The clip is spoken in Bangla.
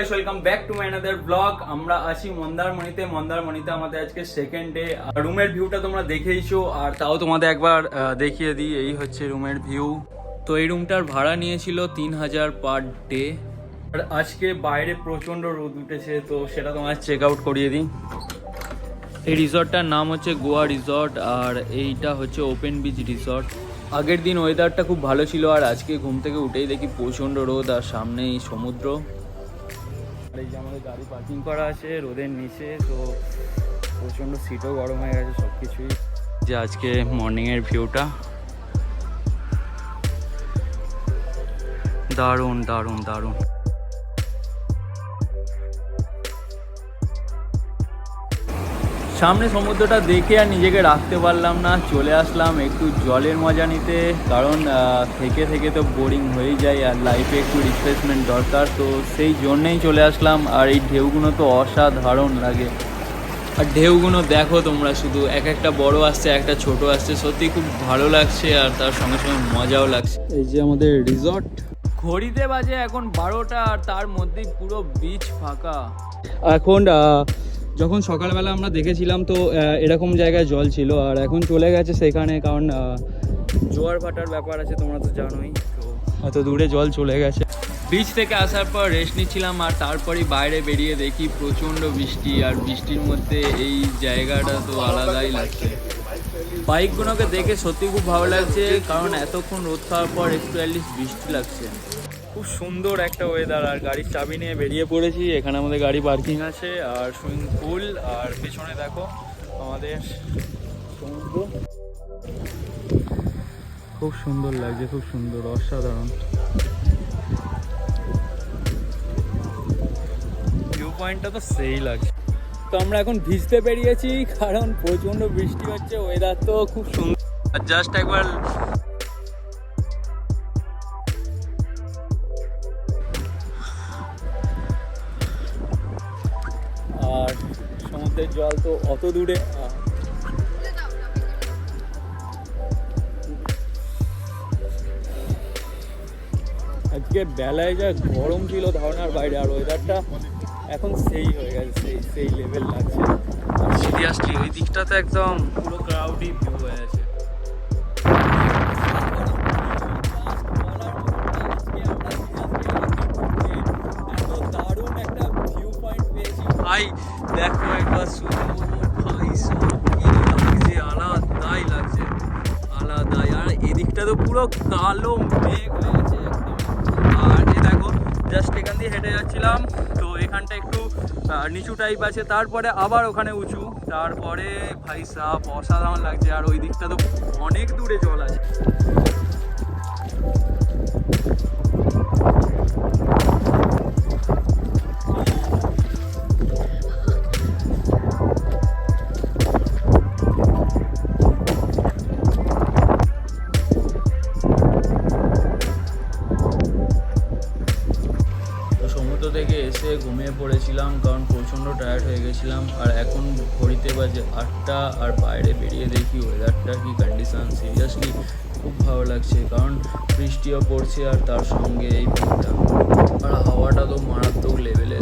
Guys, welcome back to my another blog. আমরা আছি মন্দারমণিতে আমাদের আজকে সেকেন্ড ডে। রুমের ভিউটা তোমরা দেখেইছো, আর তাও তোমাদের একবার দেখিয়ে দিই। এই হচ্ছে রুমের ভিউ। তো এই রুমটার ভাড়া নিয়েছিল 3000 পার ডে। আর আজকে বাইরে প্রচণ্ড রোদ উঠেছে, তো সেটা তোমার চেক আউট করিয়ে দিই। এই রিসর্টটার নাম হচ্ছে গোয়া রিসর্ট, আর এইটা হচ্ছে ওপেন বিচ রিসর্ট। আগের দিন ওয়েদারটা খুব ভালো ছিল, আর আজকে ঘুম থেকে উঠেই দেখি প্রচণ্ড রোদ, আর সামনেই সমুদ্র। এই যে আমাদের গাড়ি পার্কিং করা আছে রোদের নিচে, তো প্রচণ্ড সিটও গরম হয়ে গেছে সব কিছুই। যে আজকে মর্নিংয়ের ভিউটা দারুণ দারুণ দারুণ। সামনে সমুদ্রটা দেখে আর নিজেকে রাখতে পারলাম না, চলে আসলাম একটু জলের মজা নিতে। কারণ থেকে থেকে তো বোরিং হয়ে যায়, আর লাইফে একটু রিফ্রেশমেন্ট দরকার, তো সেই জন্যেই চলে আসলাম। আর এই ঢেউগুলো তো অসাধারণ লাগে, আর ঢেউগুলো দেখো তোমরা, শুধু এক একটা বড় আসছে, একটা ছোট আসছে, সত্যি খুব ভালো লাগছে, আর তার সঙ্গে সঙ্গে মজাও লাগছে। এই যে আমাদের রিসর্ট, ঘড়িতে বাজে এখন 12টা, আর তার মধ্যেই পুরো বিচ ফাঁকা। এখন যখন সকালবেলা আমরা দেখেছিলাম তো এরকম জায়গায় জল ছিল, আর এখন চলে গেছে সেখানে, কারণ জোয়ার ভাটার ব্যাপার আছে, তোমরা তো জানোই। তো এত দূরে জল চলে গেছে। বিচ থেকে আসার পর রেস্ট নিচ্ছিলাম, আর তারপরই বাইরে বেরিয়ে দেখি প্রচণ্ড বৃষ্টি, আর বৃষ্টির মধ্যে এই জায়গাটা তো আলাদাই লাগছে। বাইকগুলোকে দেখে সত্যি খুব ভালো লাগছে, কারণ এতক্ষণ রোদ খাওয়ার পর একটু অ্যাটলিস্ট বৃষ্টি লাগছে। খুব সুন্দর একটা ওয়েদার, আর গাড়ির চাবি নিয়ে বেরিয়ে পড়েছি। এখানে আমাদের গাড়ি পার্কিং আছে, আর সুইমিং পুল, আর পেছনে দেখো আমাদের সমুদ্র। খুব সুন্দর লাগছে, খুব সুন্দর, অসাধারণ ভিউ পয়েন্টটা তো সেই লাগছে। তো আমরা এখন ভিজতে বেরিয়েছি, কারণ প্রচণ্ড বৃষ্টি হচ্ছে, ওয়েদার তো খুব সুন্দর। আর জাস্ট একবার আর সমুদ্রের জল তো অত দূরে। আজকে বেলায় যা গরম ছিল ধারণার বাইরে, আর ওয়েদারটা এখন সেই হয়ে গেছে, সেই লেভেল লাগছে। সিরিয়াসলি ওই দিকটাতে একদম পুরো ক্রাউডি ভিউ হয়ে আছে। দারুণ একটা ভিউ পয়েন্ট পেয়েছি ভাই, দেখো একবার শুধু ভাই, সব কি লাগছে, আলাদাই লাগছে, আলাদাই। আর এদিকটা তো পুরো কালো মেঘ হয়ে আছে একদম। আর এই দেখো জাস্ট এখান দিয়ে হেঁটে যাচ্ছিলাম, তো এখানটা একটু নিচু টাইপ আছে, তারপরে আবার ওখানে উঁচু, তারপরে ভাই সাপ অসাধারণ লাগছে। আর ওই দিকটা তো অনেক দূরে জল আছে। সমুদ্র থেকে এসে ঘুমিয়ে পড়েছিলাম, কারণ প্রচণ্ড টায়ার্ড হয়ে গেছিলাম। আর এখন ঘড়িতে বাজে 8টা, আর বাইরে বেরিয়ে দেখি ওয়েদারটা কি কন্ডিশন। সিরিয়াসলি খুব ভালো লাগছে, কারণ বৃষ্টিও পড়ছে, আর তার সঙ্গে এই ভিউটা, আর হাওয়াটা তো মারাত্মক লেভেলে।